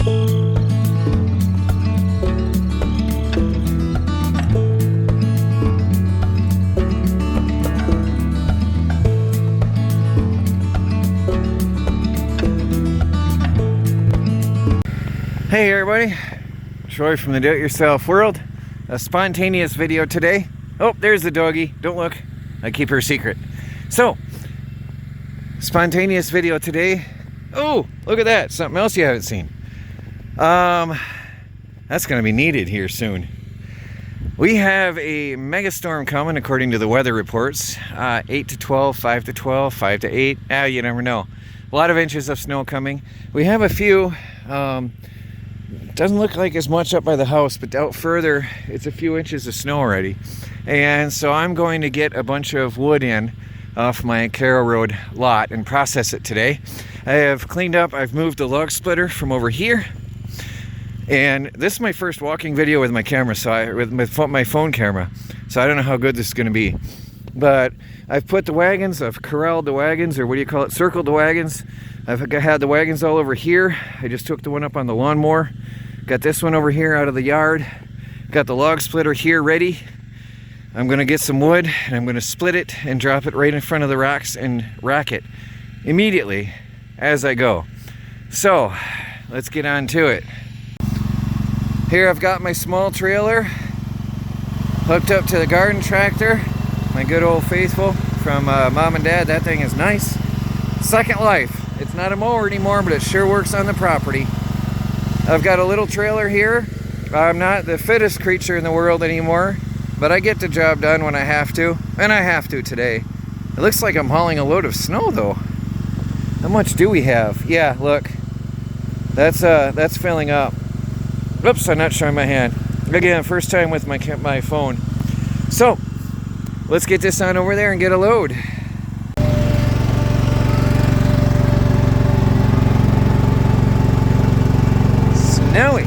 Hey everybody, Troy from the Do-It-Yourself World. A spontaneous video today. Oh, there's the doggy. Don't look. I keep her secret. So, spontaneous video today. Oh, look at that. Something else you haven't seen. That's going to be needed here soon. We have a mega storm coming according to the weather reports. 8 to 12, 5 to 12, 5 to 8. You never know. A lot of inches of snow coming. We have a few... doesn't look like as much up by the house, but out further it's a few inches of snow already. And so I'm going to get a bunch of wood in off my Carroll Road lot and process it today. I have cleaned up, I've moved the log splitter from over here, and this is my first walking video with my camera, with my phone camera, so I don't know how good this is going to be. But I've put the wagons, I've corralled the wagons, or what do you call it, circled the wagons. I've had the wagons all over here. I just took the one up on the lawnmower. Got this one over here out of the yard. Got the log splitter here ready. I'm gonna get some wood and I'm gonna split it and drop it right in front of the racks and rack it immediately as I go. So let's get on to it. Here I've got my small trailer hooked up to the garden tractor. My good old faithful from Mom and Dad. That thing is nice. Second life. It's not a mower anymore, but it sure works on the property. I've got a little trailer here. I'm not the fittest creature in the world anymore, but I get the job done when I have to, and I have to today. It looks like I'm hauling a load of snow though. How much do we have? Yeah, look. That's filling up. Oops, I'm not showing my hand. Again, first time with my phone. So, let's get this on over there and get a load. Snowy.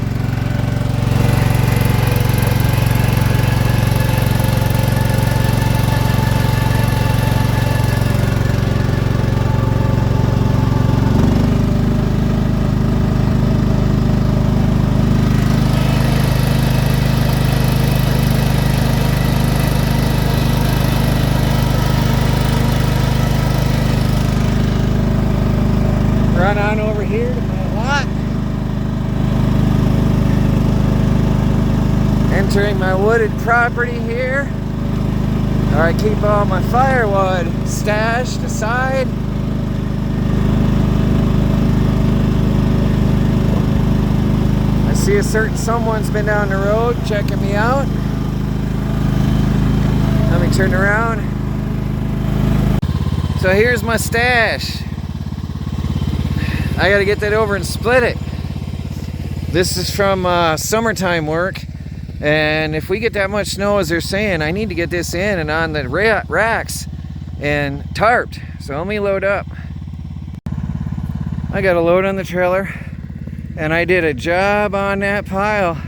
Run on over here to my lot. Entering my wooded property here, where I keep all my firewood stashed aside. I see a certain someone's been down the road checking me out. Let me turn around. So here's my stash. I gotta get that over and split it. This is from summertime work. And if we get that much snow as they're saying, I need to get this in and on the racks and tarped. So let me load up. I got a load on the trailer and I did a job on that pile.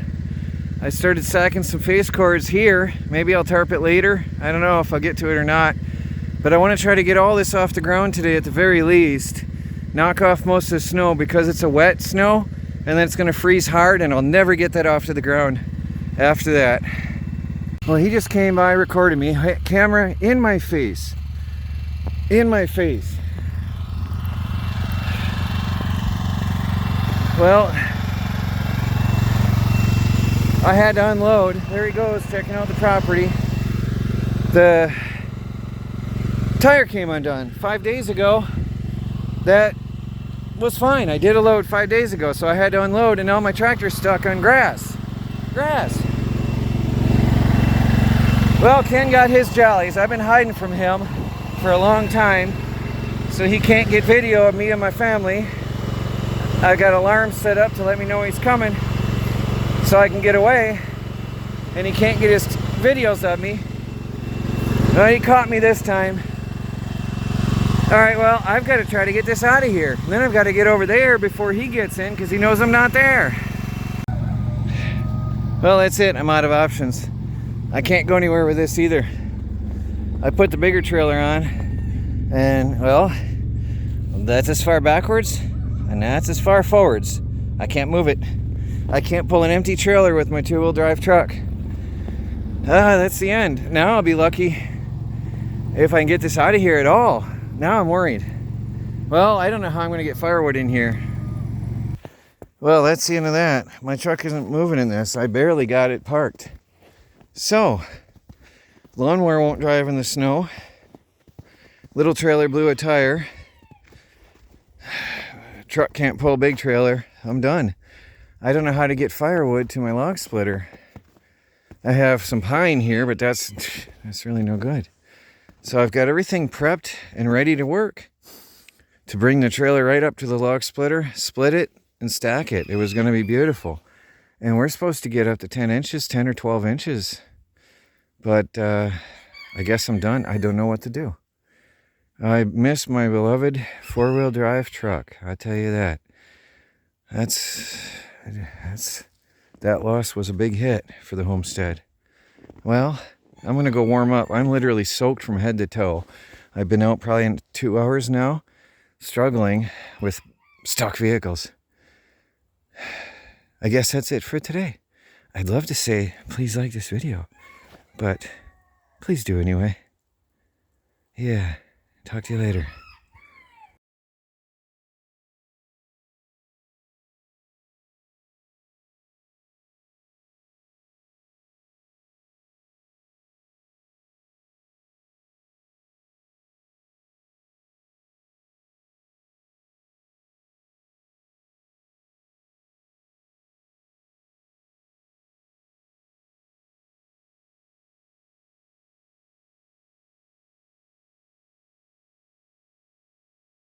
I started stacking some face cords here. Maybe I'll tarp it later. I don't know if I'll get to it or not. But I want to try to get all this off the ground today at the very least. Knock off most of the snow because it's a wet snow and then it's going to freeze hard and I'll never get that off to the ground after that. Well, he just came by, recorded me, camera in my face. In my face. Well, I had to unload. There he goes, checking out the property. The tire came undone 5 days ago. That was fine. I did a load 5 days ago, so I had to unload, and now my tractor's stuck on grass. Well, Ken got his jollies. I've been hiding from him for a long time, so he can't get video of me and my family. I've got alarms set up to let me know he's coming, so I can get away, and he can't get his videos of me. Well, he caught me this time. Alright, well, I've got to try to get this out of here. And then I've got to get over there before he gets in, because he knows I'm not there. Well, that's it. I'm out of options. I can't go anywhere with this either. I put the bigger trailer on, and, well, that's as far backwards, and that's as far forwards. I can't move it. I can't pull an empty trailer with my two-wheel drive truck. That's the end. Now I'll be lucky if I can get this out of here at all. Now I'm worried. Well, I don't know how I'm going to get firewood in here. Well, that's the end of that. My truck isn't moving in this. I barely got it parked. So, lawnmower won't drive in the snow. Little trailer blew a tire. Truck can't pull big trailer. I'm done. I don't know how to get firewood to my log splitter. I have some pine here, but that's really no good. So I've got everything prepped and ready to work to bring the trailer right up to the log splitter, split it, and stack it. It was going to be beautiful. And we're supposed to get up to 10 inches, 10 or 12 inches. But I guess I'm done. I don't know what to do. I miss my beloved four-wheel drive truck. I tell you that. That loss was a big hit for the Homestead. Well, I'm going to go warm up. I'm literally soaked from head to toe. I've been out probably in 2 hours now, struggling with stock vehicles. I guess that's it for today. I'd love to say, please like this video, but please do anyway. Yeah, talk to you later.